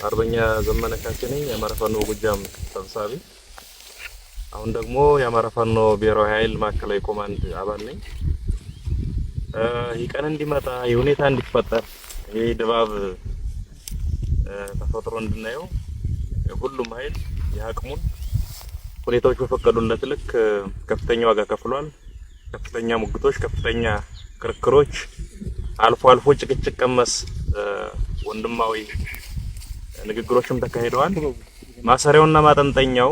አርበኛ ዘመነ ካሴ ነኝ የአማራ ፋኖ ጎጃም ሰብሳቢ። አሁን ደግሞ የአማራ ፋኖ ብሔራዊ ኃይል ማዕከላዊ ኮማንድ አባል ነኝ። ይህ ቀን እንዲመጣ የሁኔታ እንዲፈጠር ይህ ድባብ ተፈጥሮ እንድናየው ሁሉም ኃይል የአቅሙን ሁኔታዎች በፈቀዱለት ልክ ከፍተኛ ዋጋ ከፍሏል። ከፍተኛ ሙግቶች፣ ከፍተኛ ክርክሮች፣ አልፎ አልፎ ጭቅጭቅ ቀመስ ወንድማዊ ንግግሮችም ተካሂደዋል። ማሰሪያውና ማጠንጠኛው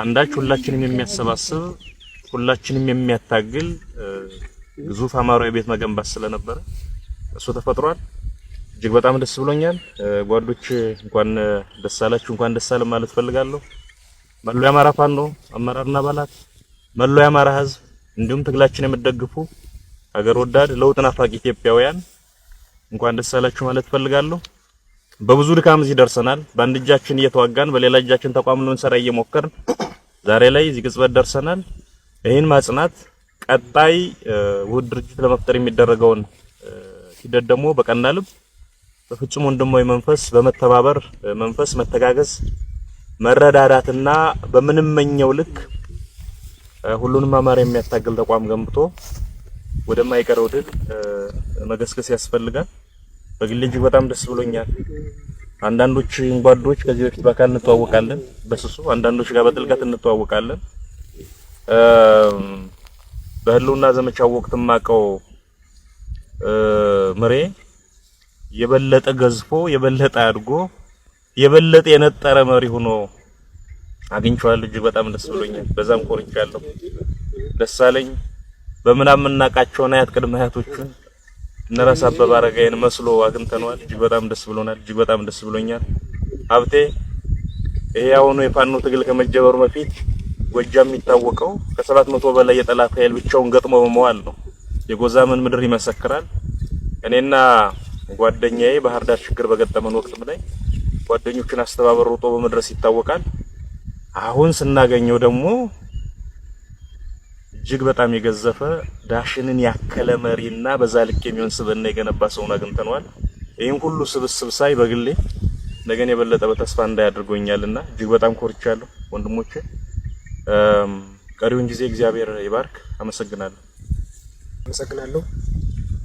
አንዳች ሁላችንም የሚያሰባስብ ሁላችንም የሚያታግል ግዙፍ አማራዊ ቤት መገንባት ስለነበረ እሱ ተፈጥሯል። እጅግ በጣም ደስ ብሎኛል። ጓዶች እንኳን ደስ አላችሁ፣ እንኳን ደስ አለን ማለት ፈልጋለሁ። መላው የአማራ ፋኖ አመራርና አባላት፣ መላው የአማራ ሕዝብ እንዲሁም ትግላችን የምትደግፉ ሀገር ወዳድ ለውጥ ናፋቂ ኢትዮጵያውያን እንኳን ደስ አላችሁ ማለት ፈልጋለሁ። በብዙ ድካም እዚህ ደርሰናል። በአንድ እጃችን እየተዋጋን በሌላ እጃችን ተቋም ልንሰራ እየሞከርን ዛሬ ላይ እዚህ ቅጽበት ደርሰናል። ይህን ማጽናት ቀጣይ ውህድ ድርጅት ለመፍጠር የሚደረገውን ሂደት ደግሞ በቀና ልብ በፍጹም ወንድማዊ መንፈስ በመተባበር መንፈስ መተጋገዝ መረዳዳትና በምንመኘው ልክ ሁሉንም አማራ የሚያታግል ተቋም ገንብቶ ወደማይቀረው ድል መገስገስ ያስፈልጋል። በግሌ እጅግ በጣም ደስ ብሎኛል። አንዳንዶች ጓዶች ከዚህ በፊት በአካል እንተዋወቃለን በስሱ፣ አንዳንዶች ጋር በጥልቀት እንተዋወቃለን። በህልውና ዘመቻው ወቅት ማቀው ምሬ የበለጠ ገዝፎ የበለጠ አድጎ የበለጠ የነጠረ መሪ ሆኖ አግኝቼዋለሁ። እጅግ በጣም ደስ ብሎኛል። በዛም ኮርቻለሁ። ደስ አለኝ። በምናምን እናቃቸውና አያት ቅድመ አያቶቹን እነራስ አበበ አረጋይን መስሎ አግኝተነዋል። እጅግ በጣም ደስ ብሎናል። እጅግ በጣም ደስ ብሎኛል። ሀብቴ ይሄ አሁን የፋኖ ትግል ከመጀመሩ በፊት ጎጃም የሚታወቀው ከ700 በላይ የጠላት ኃይል ብቻውን ገጥሞ በመዋል ነው። የጎዛመን ምድር ይመሰክራል። እኔና ጓደኛዬ ባህር ዳር ችግር በገጠመን ወቅት ላይ ጓደኞችን አስተባብሮ ጦ በመድረስ ይታወቃል። አሁን ስናገኘው ደግሞ እጅግ በጣም የገዘፈ ዳሽንን ያከለ መሪና በዛ ልክ የሚሆን ስብዕና የገነባ ሰውን አግኝተነዋል። ይሄን ሁሉ ስብስብ ሳይ በግሌ ነገን የበለጠ በተስፋ እንዳያደርጎኛልና እጅግ በጣም ኮርቻለሁ። ወንድሞቼ ቀሪውን ጊዜ እግዚአብሔር ይባርክ። አመሰግናለሁ።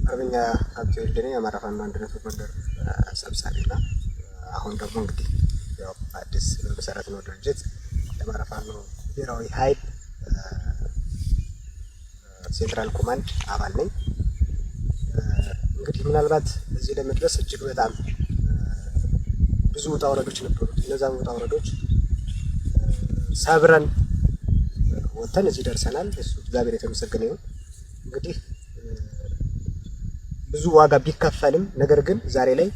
አርበኛ ሀብቴ ወልዴ የአማራ ፋኖ አንድነት ጎንደር ሰብሳቢና አሁን ደግሞ እንግዲህ ያው አዲስ መሰረት ነው ድርጅት የአማራ ፋኖ ብሔራዊ ኃይል ሴንትራል ኮማንድ አባል ነኝ። እንግዲህ ምናልባት እዚህ ለመድረስ እጅግ በጣም ብዙ ውጣ ውረዶች ነበሩት። እነዛም ውጣ ውረዶች ሰብረን ወጥተን እዚህ ደርሰናል። እሱ እግዚአብሔር የተመሰገነ ይሁን። እንግዲህ ብዙ ዋጋ ቢከፈልም ነገር ግን ዛሬ ላይ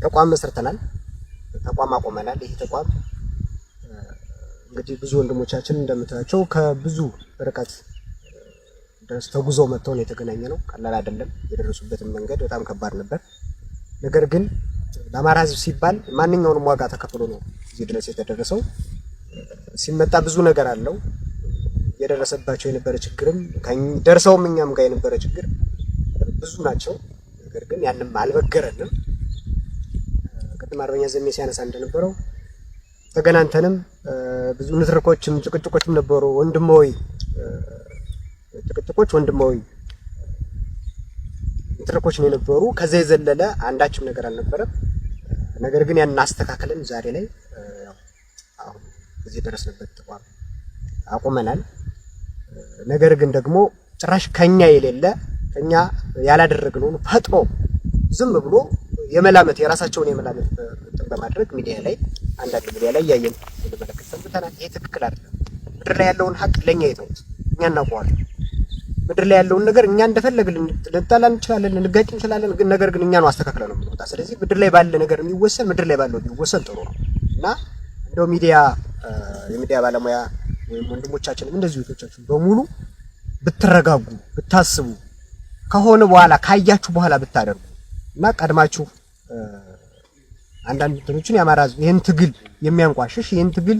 ተቋም መስርተናል፣ ተቋም አቆመናል። ይሄ ተቋም እንግዲህ ብዙ ወንድሞቻችን እንደምታያቸው ከብዙ ርቀት ድረስ ተጉዘው መጥተው ነው የተገናኘ ነው። ቀላል አይደለም። የደረሱበትን መንገድ በጣም ከባድ ነበር። ነገር ግን ለአማራ ሕዝብ ሲባል ማንኛውንም ዋጋ ተከፍሎ ነው እዚህ ድረስ የተደረሰው። ሲመጣ ብዙ ነገር አለው። የደረሰባቸው የነበረ ችግርም ደርሰውም እኛም ጋር የነበረ ችግር ብዙ ናቸው። ነገር ግን ያንም አልበገረንም። ቅድም አርበኛ ዘሜ ሲያነሳ እንደነበረው ተገናንተንም ብዙ ንትርኮችም ጭቅጭቆችም ነበሩ። ወንድማዊ ጭቅጭቆች፣ ወንድማዊ ንትርኮች ነው የነበሩ። ከዛ የዘለለ አንዳችም ነገር አልነበረም። ነገር ግን ያን አስተካክለን ዛሬ ላይ አሁን እዚህ ደረስንበት ተቋም አቁመናል። ነገር ግን ደግሞ ጭራሽ ከኛ የሌለ ከኛ ያላደረግነውን ፈጥሮ ዝም ብሎ የመላመት የራሳቸውን የመላመት በማድረግ ሚዲያ ላይ አንዳንድ ሚዲያ ላይ ያየን እንመለከት ሰምተናል። ይሄ ትክክል አይደለም። ምድር ላይ ያለውን ሀቅ ለኛ ይተውት፣ እኛ እናውቀዋለን። ምድር ላይ ያለውን ነገር እኛ እንደፈለግን ልንጣላ እንችላለን፣ ልንጋጭ እንችላለን። ግን ነገር ግን እኛ ነው አስተካክለን ነው የምንወጣ። ስለዚህ ምድር ላይ ባለ ነገር የሚወሰን ምድር ላይ ባለው ቢወሰን ጥሩ ነው እና እንደው የሚዲያ ባለሙያ ወይም ወንድሞቻችንም እንደዚህ እህቶቻችን በሙሉ ብትረጋጉ ብታስቡ ከሆነ በኋላ ካያችሁ በኋላ ብታደርጉ እና ቀድማችሁ አንዳንድ እንትኖችን የአማራ ሕዝብ ይሄን ትግል የሚያንቋሽሽ ይሄን ትግል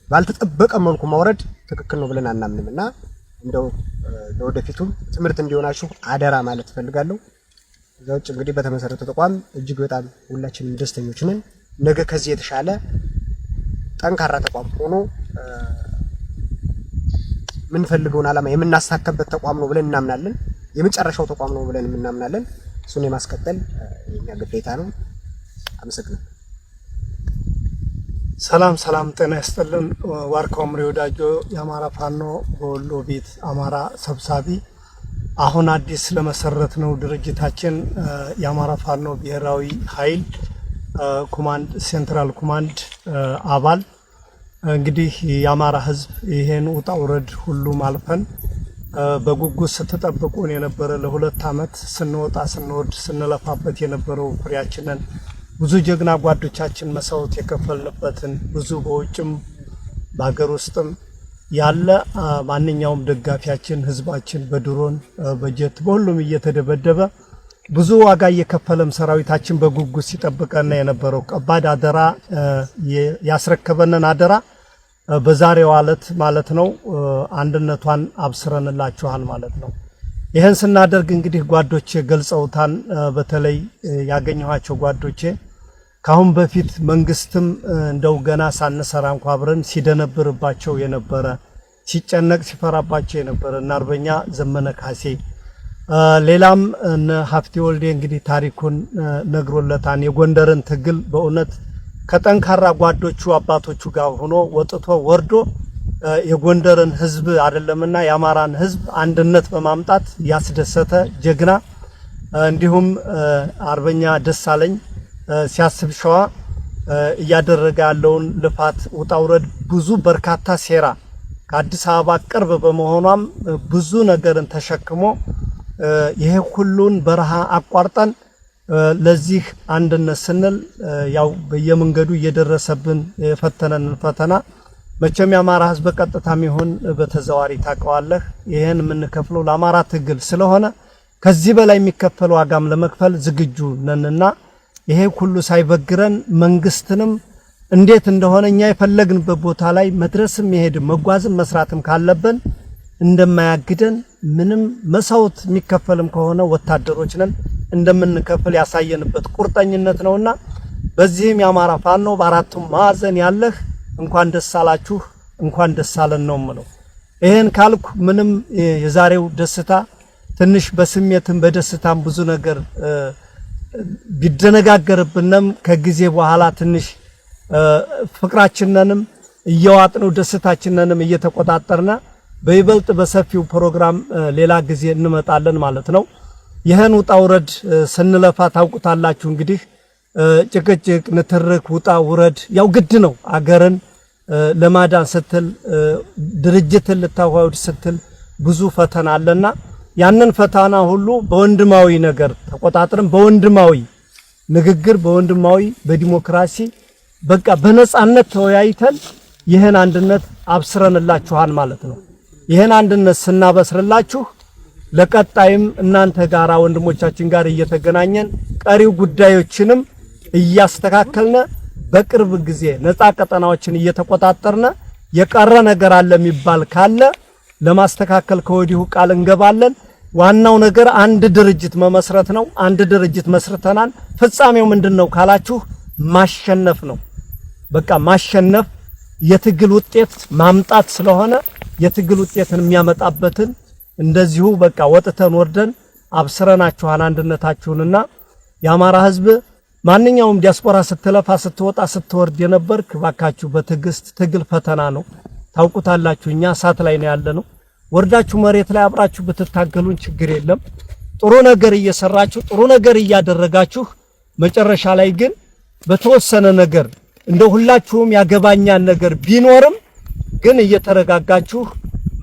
ባልተጠበቀ መልኩ ማውረድ ትክክል ነው ብለን አናምንምና እንደው ለወደፊቱም ትምህርት እንዲሆናችሁ አደራ ማለት ፈልጋለሁ። ዘውጭ እንግዲህ በተመሰረተ ተቋም እጅግ በጣም ሁላችንም ደስተኞች ነን። ነገ ከዚህ የተሻለ ጠንካራ ተቋም ሆኖ ምን ፈልገውን ዓላማ የምናሳካበት ተቋም ነው ብለን እናምናለን። የመጨረሻው ተቋም ነው ብለን እናምናለን። እሱን የማስቀጠል የኛ ግዴታ ነው። አመሰግናለሁ። ሰላም ጤና ይስጥልን። ዋርካው ምሬ ወዳጆ የአማራ ፋኖ በወሎ ቤት አማራ ሰብሳቢ አሁን አዲስ ለመሰረት ነው ድርጅታችን የአማራ ፋኖ ብሔራዊ ኃይል ኮማንድ ሴንትራል ኮማንድ አባል እንግዲህ የአማራ ህዝብ ይሄን ውጣ ውረድ ሁሉ ማልፈን በጉጉት ስትጠብቁን የነበረ ለ2 አመት ስንወጣ ስንወርድ ስንለፋበት የነበረው ፍሬያችንን ብዙ ጀግና ጓዶቻችን መስዋዕት የከፈልንበትን ብዙ በውጭም በአገር ውስጥም ያለ ማንኛውም ደጋፊያችን ህዝባችን በድሮን በጀት በሁሉም እየተደበደበ ብዙ ዋጋ እየከፈለም ሰራዊታችን በጉጉት ሲጠብቀና የነበረው ከባድ አደራ ያስረከበነን አደራ በዛሬው ዕለት ማለት ነው አንድነቷን አብስረንላችኋል ማለት ነው። ይሄን ስናደርግ እንግዲህ ጓዶቼ ገልጸውታን በተለይ ያገኘኋቸው ጓዶቼ ካሁን በፊት መንግስትም እንደው ገና ሳንሰራ እንኳን አብረን ሲደነብርባቸው የነበረ ሲጨነቅ ሲፈራባቸው የነበረ እና አርበኛ ዘመነ ካሴ ሌላም እነ ሀፍቴ ወልዴ እንግዲህ ታሪኩን ነግሮለታን የጎንደርን ትግል በእውነት ከጠንካራ ጓዶቹ አባቶቹ ጋር ሆኖ ወጥቶ ወርዶ የጎንደርን ህዝብ አይደለምና የአማራን ህዝብ አንድነት በማምጣት ያስደሰተ ጀግና እንዲሁም አርበኛ ደሳለኝ ሲያስብ ሸዋ እያደረገ ያለውን ልፋት ውጣውረድ ብዙ በርካታ ሴራ ከአዲስ አበባ ቅርብ በመሆኗም ብዙ ነገርን ተሸክሞ ይሄ ሁሉን በረሃ አቋርጠን ለዚህ አንድነት ስንል ያው በየመንገዱ እየደረሰብን የፈተነን ፈተና መቼም የአማራ ህዝብ በቀጥታም ይሁን በተዘዋሪ ታቀዋለህ ይሄን የምንከፍለው ለአማራ ትግል ስለሆነ ከዚህ በላይ የሚከፈለው ዋጋም ለመክፈል ዝግጁ ነንና ይሄ ሁሉ ሳይበግረን መንግስትንም እንዴት እንደሆነ እኛ የፈለግንበት ቦታ ላይ መድረስም መሄድም መጓዝም መስራትም ካለብን እንደማያግደን ምንም መስዋዕት የሚከፈልም ከሆነ ወታደሮች ነን እንደምንከፍል ያሳየንበት ቁርጠኝነት ነውና በዚህም የአማራ ፋኖ በአራቱም ማዕዘን ያለህ እንኳን ደስ አላችሁ እንኳን ደስ አለን ነው ማለት። ይሄን ካልኩ ምንም የዛሬው ደስታ ትንሽ በስሜትም በደስታም ብዙ ነገር ቢደነጋገርብንም ከጊዜ በኋላ ትንሽ ፍቅራችንንም እየዋጥነው ደስታችንንም እየተቆጣጠርና በይበልጥ በሰፊው ፕሮግራም ሌላ ጊዜ እንመጣለን ማለት ነው። ይሄን ውጣ ውረድ ስንለፋ ታውቁታላችሁ እንግዲህ ጭቅጭቅ ንትርክ ውጣ ውረድ ያው ግድ ነው። አገርን ለማዳን ስትል ድርጅትን ልታዋውድ ስትል ብዙ ፈተና አለና ያንን ፈተና ሁሉ በወንድማዊ ነገር ተቆጣጥረን በወንድማዊ ንግግር በወንድማዊ በዲሞክራሲ በቃ በነጻነት ተወያይተን ይሄን አንድነት አብስረንላችኋል ማለት ነው። ይሄን አንድነት ስናበስርላችሁ ለቀጣይም እናንተ ጋራ ወንድሞቻችን ጋር እየተገናኘን ቀሪው ጉዳዮችንም እያስተካከልነ በቅርብ ጊዜ ነፃ ቀጠናዎችን እየተቆጣጠርነ የቀረ ነገር አለ የሚባል ካለ ለማስተካከል ከወዲሁ ቃል እንገባለን። ዋናው ነገር አንድ ድርጅት መመስረት ነው። አንድ ድርጅት መስርተናል። ፍጻሜው ምንድነው ካላችሁ ማሸነፍ ነው። በቃ ማሸነፍ የትግል ውጤት ማምጣት ስለሆነ የትግል ውጤትን የሚያመጣበትን እንደዚሁ በቃ ወጥተን ወርደን አብስረናችኋል አንድነታችሁንና የአማራ ህዝብ ማንኛውም ዲያስፖራ ስትለፋ ስትወጣ ስትወርድ የነበርክ ባካችሁ በትግስት ትግል ፈተና ነው ታውቁታላችሁ። እኛ ሳት ላይ ነው ያለነው። ወርዳችሁ መሬት ላይ አብራችሁ ብትታገሉን ችግር የለም። ጥሩ ነገር እየሰራችሁ ጥሩ ነገር እያደረጋችሁ መጨረሻ ላይ ግን በተወሰነ ነገር እንደ ሁላችሁም ያገባኛል ነገር ቢኖርም ግን እየተረጋጋችሁ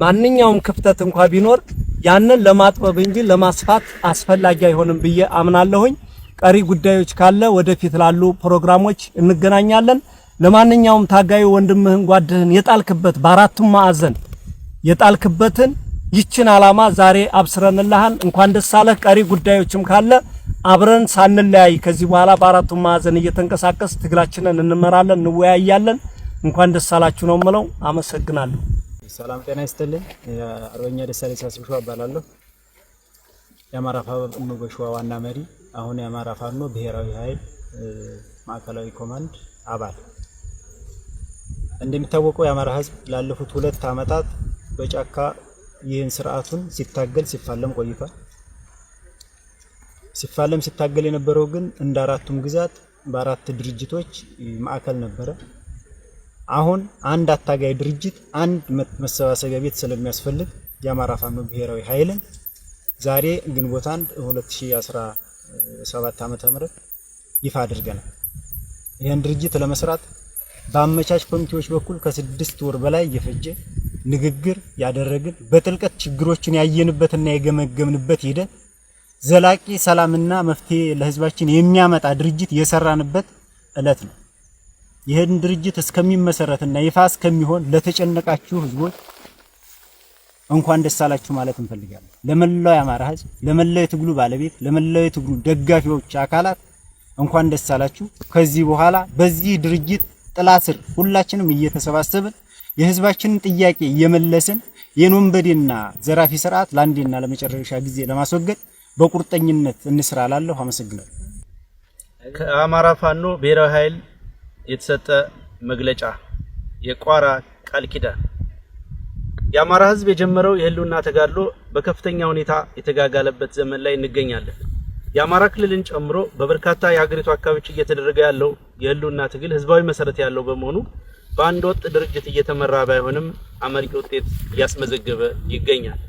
ማንኛውም ክፍተት እንኳን ቢኖር ያንን ለማጥበብ እንጂ ለማስፋት አስፈላጊ አይሆንም ብዬ አምናለሁኝ። ቀሪ ጉዳዮች ካለ ወደፊት ላሉ ፕሮግራሞች እንገናኛለን። ለማንኛውም ታጋዩ ወንድምህን ጓድህን የጣልክበት በአራቱም ማዕዘን የጣልክበትን ይችን ዓላማ ዛሬ አብስረንልሃል። እንኳን ደስ አለህ። ቀሪ ጉዳዮችም ካለ አብረን ሳንለያይ ከዚህ በኋላ በአራቱም ማዕዘን እየተንቀሳቀስ ትግላችንን እንመራለን፣ እንወያያለን። እንኳን ደስ አላችሁ ነው የምለው። አመሰግናለሁ። ሰላም ጤና ይስጥልኝ። አርበኛ ደሳለኝ ሲያስብ ሸዋ እባላለሁ። የአማራ ፋኖ በሸዋ ዋና መሪ አሁን የአማራ ፋኖ ብሔራዊ ኃይል ማዕከላዊ ኮማንድ አባል። እንደሚታወቀው የአማራ ህዝብ ላለፉት 2 አመታት በጫካ ይህን ስርዓቱን ሲታገል ሲፋለም ቆይቷል። ሲታገል የነበረው ግን እንደ አራቱም ግዛት በአራት ድርጅቶች ማዕከል ነበረ። አሁን አንድ አታጋይ ድርጅት አንድ መሰባሰቢያ ቤት ስለሚያስፈልግ የአማራ ፋኖ ብሔራዊ ኃይልን ዛሬ ግንቦት 1 2017 ዓመተ ምህረት ይፋ አድርገናል። ይህን ድርጅት ለመስራት በአመቻች ኮሚቴዎች በኩል ከ6 ወር በላይ የፈጀ ንግግር ያደረግን በጥልቀት ችግሮችን ያየንበትና የገመገምንበት ሂደት ዘላቂ ሰላምና መፍትሄ ለህዝባችን የሚያመጣ ድርጅት የሰራንበት እለት ነው። ይሄን ድርጅት እስከሚመሰረትና ይፋ እስከሚሆን ለተጨነቃችሁ ህዝቦች እንኳን ደስ አላችሁ ማለት እንፈልጋለን። ለመላው የአማራ ህዝብ፣ ለመላው የትግሉ ባለቤት፣ ለመላው የትግሉ ደጋፊዎች አካላት እንኳን ደስ አላችሁ። ከዚህ በኋላ በዚህ ድርጅት ጥላ ስር ሁላችንም እየተሰባሰብን የህዝባችንን ጥያቄ እየመለስን የወንበዴና ዘራፊ ስርዓት ለአንዴና ለመጨረሻ ጊዜ ለማስወገድ በቁርጠኝነት እንስራላለሁ። አመሰግናለሁ። ከአማራ ፋኖ ብሔራዊ ኃይል የተሰጠ መግለጫ የቋራ ቃል ኪዳን። የአማራ ህዝብ የጀመረው የህልውና ተጋድሎ በከፍተኛ ሁኔታ የተጋጋለበት ዘመን ላይ እንገኛለን። የአማራ ክልልን ጨምሮ በበርካታ የሀገሪቱ አካባቢዎች እየተደረገ ያለው የህልውና ትግል ህዝባዊ መሰረት ያለው በመሆኑ በአንድ ወጥ ድርጅት እየተመራ ባይሆንም አመርቂ ውጤት እያስመዘገበ ይገኛል።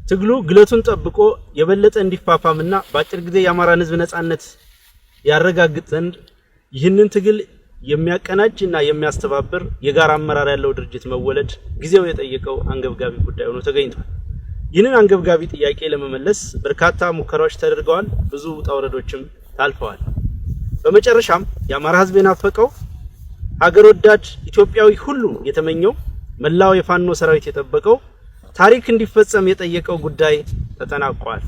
ትግሉ ግለቱን ጠብቆ የበለጠ እንዲፋፋምና በአጭር ጊዜ የአማራን ህዝብ ነጻነት ያረጋግጥ ዘንድ ይህንን ትግል የሚያቀናጅና የሚያስተባብር የጋራ አመራር ያለው ድርጅት መወለድ ጊዜው የጠየቀው አንገብጋቢ ጉዳይ ሆኖ ተገኝቷል። ይህንን አንገብጋቢ ጥያቄ ለመመለስ በርካታ ሙከራዎች ተደርገዋል። ብዙ ውጣ ውረዶችም ታልፈዋል። በመጨረሻም የአማራ ህዝብ የናፈቀው ሀገር ወዳድ ኢትዮጵያዊ ሁሉ የተመኘው መላው የፋኖ ሰራዊት የጠበቀው ታሪክ እንዲፈጸም የጠየቀው ጉዳይ ተጠናቋል።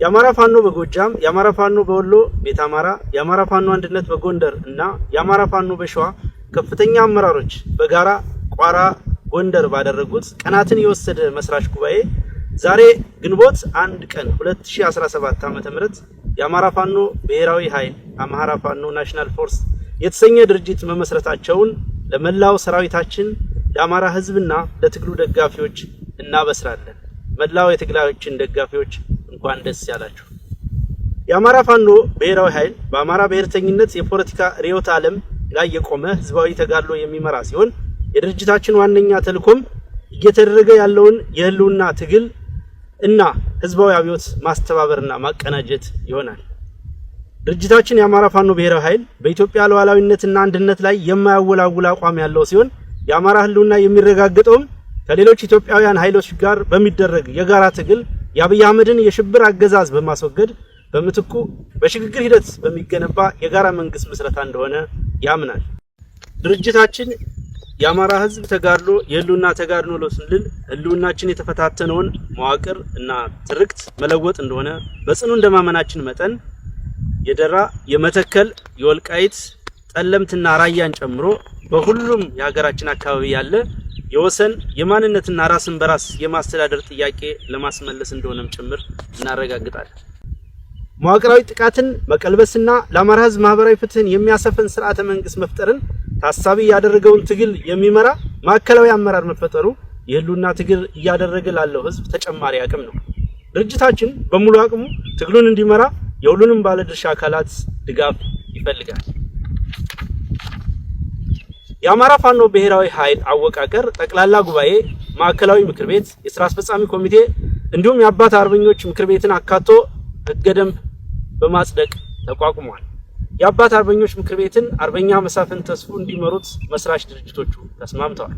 የአማራ ፋኖ በጎጃም፣ የአማራ ፋኖ በወሎ ቤት አማራ፣ የአማራ ፋኖ አንድነት በጎንደር እና የአማራ ፋኖ በሸዋ ከፍተኛ አመራሮች በጋራ ቋራ ጎንደር ባደረጉት ቀናትን የወሰደ መስራች ጉባኤ ዛሬ ግንቦት 1 ቀን 2017 ዓ.ም የአማራ ፋኖ ብሔራዊ ኃይል አማራ ፋኖ ናሽናል ፎርስ የተሰኘ ድርጅት መመስረታቸውን ለመላው ሰራዊታችን ለአማራ ህዝብና ለትግሉ ደጋፊዎች እናበስራለን። መላው የትግላችን ደጋፊዎች እንኳን ደስ ያላችሁ። የአማራ ፋኖ ብሔራዊ ኃይል በአማራ ብሔርተኝነት የፖለቲካ ርዕዮተ ዓለም ላይ የቆመ ህዝባዊ ተጋድሎ የሚመራ ሲሆን የድርጅታችን ዋነኛ ተልዕኮም እየተደረገ ያለውን የህልውና ትግል እና ህዝባዊ አብዮት ማስተባበርና ማቀናጀት ይሆናል። ድርጅታችን የአማራ ፋኖ ብሔራዊ ኃይል በኢትዮጵያ ሉዓላዊነትና አንድነት ላይ የማያወላውል አቋም ያለው ሲሆን የአማራ ህልውና የሚረጋገጠውም ከሌሎች ኢትዮጵያውያን ኃይሎች ጋር በሚደረግ የጋራ ትግል የአብይ አህመድን የሽብር አገዛዝ በማስወገድ በምትኩ በሽግግር ሂደት በሚገነባ የጋራ መንግስት መስረታ እንደሆነ ያምናል። ድርጅታችን የአማራ ህዝብ ተጋድሎ የህልውና ተጋድሎ ነው ስንል ህልውናችን የተፈታተነውን መዋቅር እና ትርክት መለወጥ እንደሆነ በጽኑ እንደማመናችን መጠን የደራ፣ የመተከል፣ የወልቃይት፣ ጠለምትና ራያን ጨምሮ በሁሉም የሀገራችን አካባቢ ያለ የወሰን የማንነትና ራስን በራስ የማስተዳደር ጥያቄ ለማስመለስ እንደሆነም ጭምር እናረጋግጣለን። መዋቅራዊ ጥቃትን መቀልበስና ለአማራ ህዝብ ማህበራዊ ፍትህን የሚያሰፍን ስርዓተ መንግስት መፍጠርን ታሳቢ ያደረገውን ትግል የሚመራ ማዕከላዊ አመራር መፈጠሩ የህልውና ትግል እያደረገ ላለው ህዝብ ተጨማሪ አቅም ነው። ድርጅታችን በሙሉ አቅሙ ትግሉን እንዲመራ የሁሉንም ባለድርሻ አካላት ድጋፍ ይፈልጋል። የአማራ ፋኖ ብሔራዊ ኃይል አወቃቀር ጠቅላላ ጉባኤ፣ ማዕከላዊ ምክር ቤት፣ የሥራ አስፈጻሚ ኮሚቴ እንዲሁም የአባት አርበኞች ምክር ቤትን አካቶ ህገ ደንብ በማጽደቅ ተቋቁሟል። የአባት አርበኞች ምክር ቤትን አርበኛ መሳፍን ተስፉ እንዲመሩት መስራች ድርጅቶቹ ተስማምተዋል።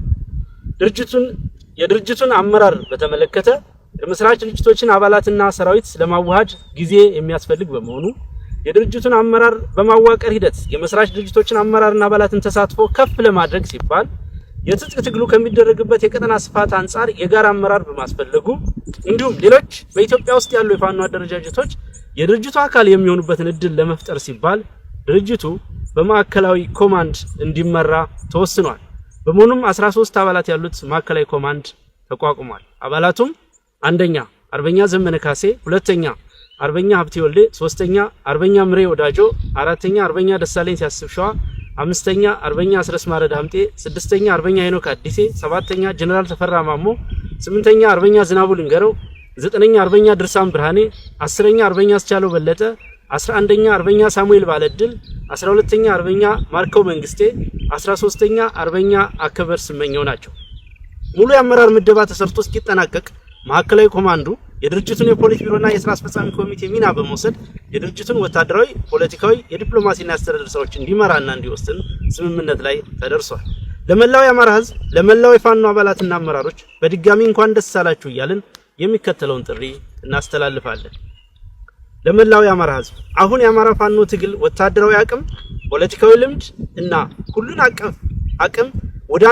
የድርጅቱን አመራር በተመለከተ የመስራች ድርጅቶችን አባላትና ሰራዊት ለማዋሃድ ጊዜ የሚያስፈልግ በመሆኑ የድርጅቱን አመራር በማዋቀር ሂደት የመስራች ድርጅቶችን አመራርና አባላትን ተሳትፎ ከፍ ለማድረግ ሲባል የትጥቅ ትግሉ ከሚደረግበት የቀጠና ስፋት አንጻር የጋራ አመራር በማስፈለጉ እንዲሁም ሌሎች በኢትዮጵያ ውስጥ ያሉ የፋኖ አደረጃጀቶች የድርጅቱ አካል የሚሆኑበትን እድል ለመፍጠር ሲባል ድርጅቱ በማዕከላዊ ኮማንድ እንዲመራ ተወስኗል። በመሆኑም 13 አባላት ያሉት ማዕከላዊ ኮማንድ ተቋቁሟል። አባላቱም አንደኛ አርበኛ ዘመነ ካሴ፣ ሁለተኛ አርበኛ ሀብቴ ወልዴ፣ ሶስተኛ አርበኛ ምሬ ወዳጆ፣ አራተኛ አርበኛ ደሳለኝ ሲያስብ ሸዋ፣ አምስተኛ አርበኛ አስረስ ማረድ ሀምጤ፣ ስድስተኛ አርበኛ ሄኖክ አዲሴ፣ ሰባተኛ ጀነራል ተፈራ ማሞ፣ ስምንተኛ አርበኛ ዝናቡ ልንገረው፣ ዘጠነኛ አርበኛ ድርሳም ብርሃኔ፣ አስረኛ አርበኛ አስቻለው በለጠ፣ 11ኛ አርበኛ ሳሙኤል ባለድል፣ 12ኛ አርበኛ ማርከው መንግስቴ፣ 13ኛ አርበኛ አከበር ስመኘው ናቸው። ሙሉ የአመራር ምደባ ተሰርቶ እስኪጠናቀቅ ማዕከላዊ ኮማንዱ የድርጅቱን የፖሊስ ቢሮና የሥራ አስፈጻሚ ኮሚቴ ሚና በመውሰድ የድርጅቱን ወታደራዊ፣ ፖለቲካዊ፣ የዲፕሎማሲና የአስተዳደር ስራዎች እንዲመራና እንዲወስን ስምምነት ላይ ተደርሷል። ለመላው የአማራ ህዝብ፣ ለመላው የፋኖ አባላትና አመራሮች በድጋሚ እንኳን ደስ አላችሁ እያልን የሚከተለውን ጥሪ እናስተላልፋለን። ለመላው የአማራ ህዝብ አሁን የአማራ ፋኖ ትግል ወታደራዊ አቅም፣ ፖለቲካዊ ልምድ እና ሁሉን አቀፍ አቅም ወደ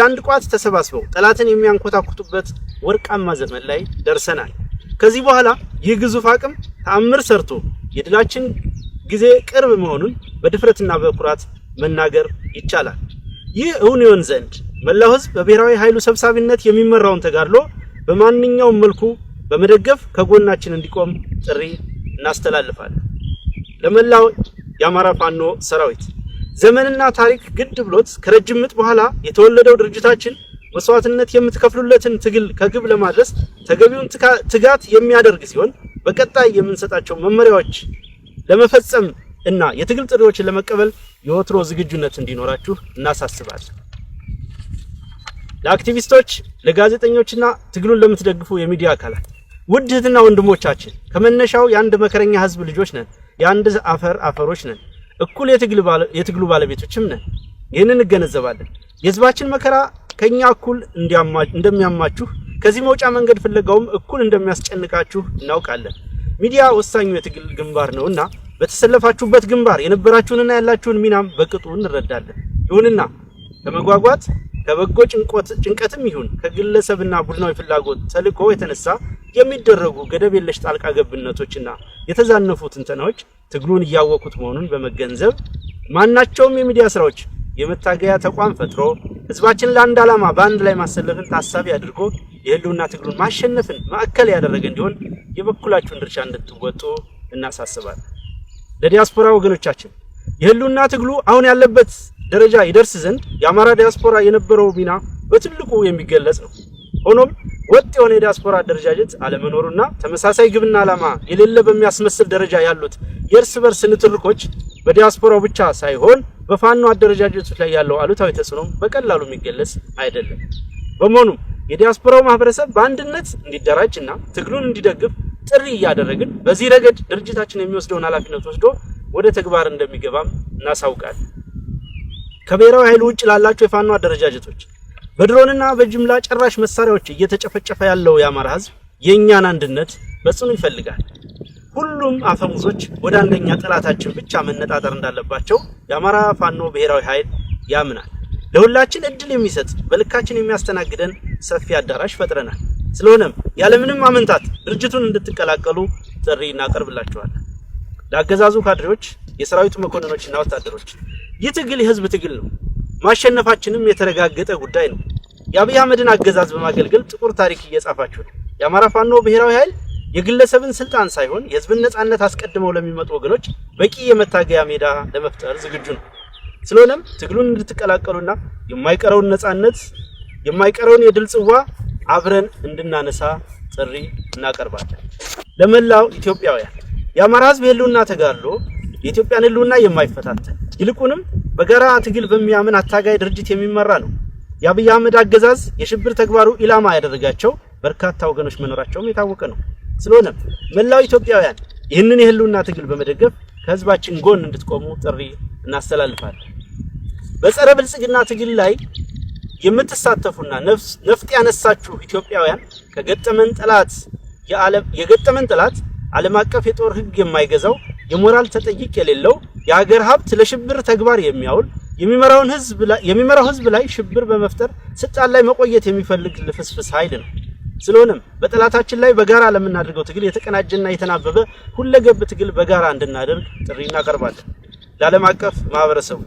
አንድ ቋት ተሰባስበው ጠላትን የሚያንኮታኩቱበት ወርቃማ ዘመን ላይ ደርሰናል። ከዚህ በኋላ ይህ ግዙፍ አቅም ተአምር ሰርቶ የድላችን ጊዜ ቅርብ መሆኑን በድፍረትና በኩራት መናገር ይቻላል። ይህ እውን ይሆን ዘንድ መላው ህዝብ በብሔራዊ ኃይሉ ሰብሳቢነት የሚመራውን ተጋድሎ በማንኛውም መልኩ በመደገፍ ከጎናችን እንዲቆም ጥሪ እናስተላልፋለን። ለመላው የአማራ ፋኖ ሰራዊት ዘመንና ታሪክ ግድ ብሎት ከረጅም ምጥ በኋላ የተወለደው ድርጅታችን መስዋዕትነት የምትከፍሉለትን ትግል ከግብ ለማድረስ ተገቢውን ትጋት የሚያደርግ ሲሆን በቀጣይ የምንሰጣቸው መመሪያዎች ለመፈጸም እና የትግል ጥሪዎችን ለመቀበል የወትሮ ዝግጁነት እንዲኖራችሁ እናሳስባለን። ለአክቲቪስቶች፣ ለጋዜጠኞችና ትግሉን ለምትደግፉ የሚዲያ አካላት ውድ እህትና ወንድሞቻችን ከመነሻው የአንድ መከረኛ ህዝብ ልጆች ነን። የአንድ አፈር አፈሮች ነን። እኩል የትግሉ ባለቤቶችም ነን። ይህንን እንገነዘባለን። የህዝባችን መከራ ከኛ እኩል እንደሚያማችሁ ከዚህ መውጫ መንገድ ፍለጋውም እኩል እንደሚያስጨንቃችሁ እናውቃለን። ሚዲያ ወሳኙ የትግል ግንባር ነውና በተሰለፋችሁበት ግንባር የነበራችሁንና ያላችሁን ሚናም በቅጡ እንረዳለን። ይሁንና ከመጓጓት ከበጎ ጭንቀትም ይሁን ከግለሰብና ቡድናዊ ፍላጎት ተልዕኮ የተነሳ የሚደረጉ ገደብ የለሽ ጣልቃ ገብነቶችና የተዛነፉ ትንተናዎች ትግሉን እያወቁት መሆኑን በመገንዘብ ማናቸውም የሚዲያ ስራዎች የመታገያ ተቋም ፈጥሮ ህዝባችን ለአንድ ዓላማ በአንድ ላይ ማሰለፍን ታሳቢ አድርጎ የህልውና ትግሉን ማሸነፍን ማዕከል ያደረገ እንዲሆን የበኩላችሁን ድርሻ እንድትወጡ እናሳስባለን። ለዲያስፖራ ወገኖቻችን የህልውና ትግሉ አሁን ያለበት ደረጃ ይደርስ ዘንድ የአማራ ዲያስፖራ የነበረው ሚና በትልቁ የሚገለጽ ነው። ሆኖም ወጥ የሆነ የዲያስፖራ አደረጃጀት አለመኖሩና ተመሳሳይ ግብና ዓላማ የሌለ በሚያስመስል ደረጃ ያሉት የእርስ በርስ ንትርኮች በዲያስፖራው ብቻ ሳይሆን በፋኖ አደረጃጀቶች ላይ ያለው አሉታዊ ተጽዕኖ በቀላሉ የሚገለጽ አይደለም። በመሆኑም የዲያስፖራው ማህበረሰብ በአንድነት እንዲደራጅና ትግሉን እንዲደግፍ ጥሪ እያደረግን በዚህ ረገድ ድርጅታችን የሚወስደውን ኃላፊነት ወስዶ ወደ ተግባር እንደሚገባም እናሳውቃለን። ከብሔራዊ ኃይሉ ውጭ ላላቸው የፋኖ አደረጃጀቶች በድሮንና በጅምላ ጨራሽ መሳሪያዎች እየተጨፈጨፈ ያለው የአማራ ህዝብ የኛን አንድነት በጽኑ ይፈልጋል። ሁሉም አፈሙዞች ወደ አንደኛ ጠላታችን ብቻ መነጣጠር እንዳለባቸው የአማራ ፋኖ ብሔራዊ ኃይል ያምናል። ለሁላችን እድል የሚሰጥ በልካችን የሚያስተናግደን ሰፊ አዳራሽ ፈጥረናል። ስለሆነም ያለምንም አመንታት ድርጅቱን እንድትቀላቀሉ ጥሪ እናቀርብላችኋለን። ለአገዛዙ ካድሬዎች፣ የሰራዊቱ መኮንኖችና ወታደሮች ይህ ትግል የህዝብ ትግል ነው። ማሸነፋችንም የተረጋገጠ ጉዳይ ነው። የአብይ አህመድን አገዛዝ በማገልገል ጥቁር ታሪክ እየጻፋችሁ ነው። የአማራ ፋኖ ብሔራዊ ኃይል የግለሰብን ስልጣን ሳይሆን የህዝብን ነጻነት አስቀድመው ለሚመጡ ወገኖች በቂ የመታገያ ሜዳ ለመፍጠር ዝግጁ ነው። ስለሆነም ትግሉን እንድትቀላቀሉና የማይቀረውን ነጻነት የማይቀረውን የድል ጽዋ አብረን እንድናነሳ ጥሪ እናቀርባለን። ለመላው ኢትዮጵያውያን የአማራ ህዝብ የህልውና ተጋድሎ የኢትዮጵያን ህልውና የማይፈታተን ይልቁንም በጋራ ትግል በሚያምን አታጋይ ድርጅት የሚመራ ነው። የአብይ አህመድ አገዛዝ የሽብር ተግባሩ ኢላማ ያደረጋቸው በርካታ ወገኖች መኖራቸውም የታወቀ ነው። ስለሆነም መላው ኢትዮጵያውያን ይህንን የህልውና ትግል በመደገፍ ከህዝባችን ጎን እንድትቆሙ ጥሪ እናስተላልፋለን። በጸረ ብልጽግና ትግል ላይ የምትሳተፉና ነፍጥ ያነሳችሁ ኢትዮጵያውያን የገጠመን ጠላት ዓለም አቀፍ የጦር ህግ የማይገዛው የሞራል ተጠይቅ የሌለው የሀገር ሀብት ለሽብር ተግባር የሚያውል የሚመራው ህዝብ ላይ ሽብር በመፍጠር ስልጣን ላይ መቆየት የሚፈልግ ልፍስፍስ ኃይል ነው። ስለሆነም በጠላታችን ላይ በጋራ ለምናደርገው ትግል የተቀናጀና የተናበበ ሁለገብ ትግል በጋራ እንድናደርግ ጥሪ እናቀርባለን። ለዓለም አቀፍ ማህበረሰቡ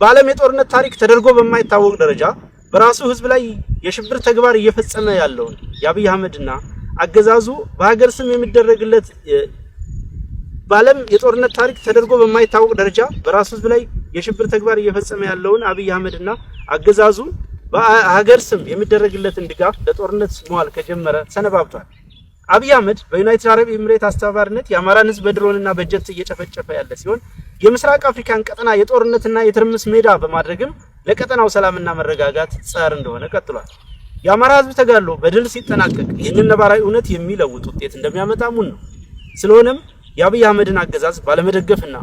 በዓለም የጦርነት ታሪክ ተደርጎ በማይታወቅ ደረጃ በራሱ ህዝብ ላይ የሽብር ተግባር እየፈጸመ ያለውን የአብይ አህመድና አገዛዙ በሀገር ስም የሚደረግለት ባለም የጦርነት ታሪክ ተደርጎ በማይታወቅ ደረጃ በራሱ ህዝብ ላይ የሽብር ተግባር እየፈጸመ ያለውን አብይ አህመድና አገዛዙ በሀገር ስም የሚደረግለትን ድጋፍ ለጦርነት መዋል ከጀመረ ሰነባብቷል። አብይ አህመድ በዩናይትድ አረብ ኤሚሬት አስተባባሪነት የአማራን ህዝብ በድሮንና በጀት እየጨፈጨፈ ያለ ሲሆን የምስራቅ አፍሪካን ቀጠና የጦርነትና የትርምስ ሜዳ በማድረግም ለቀጠናው ሰላምና መረጋጋት ጸር እንደሆነ ቀጥሏል። የአማራ ህዝብ ተጋድሎ በድል ሲጠናቀቅ ይህንን ነባራዊ እውነት የሚለውጥ ውጤት እንደሚያመጣ ሙን ነው። ስለሆነም የአብይ አህመድን አገዛዝ ባለመደገፍና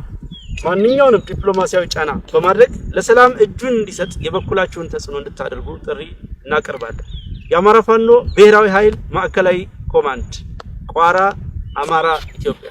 ማንኛውንም ዲፕሎማሲያዊ ጫና በማድረግ ለሰላም እጁን እንዲሰጥ የበኩላችሁን ተጽዕኖ እንድታደርጉ ጥሪ እናቀርባለን። የአማራ ፋኖ ብሔራዊ ኃይል ማዕከላዊ ኮማንድ ቋራ አማራ ኢትዮጵያ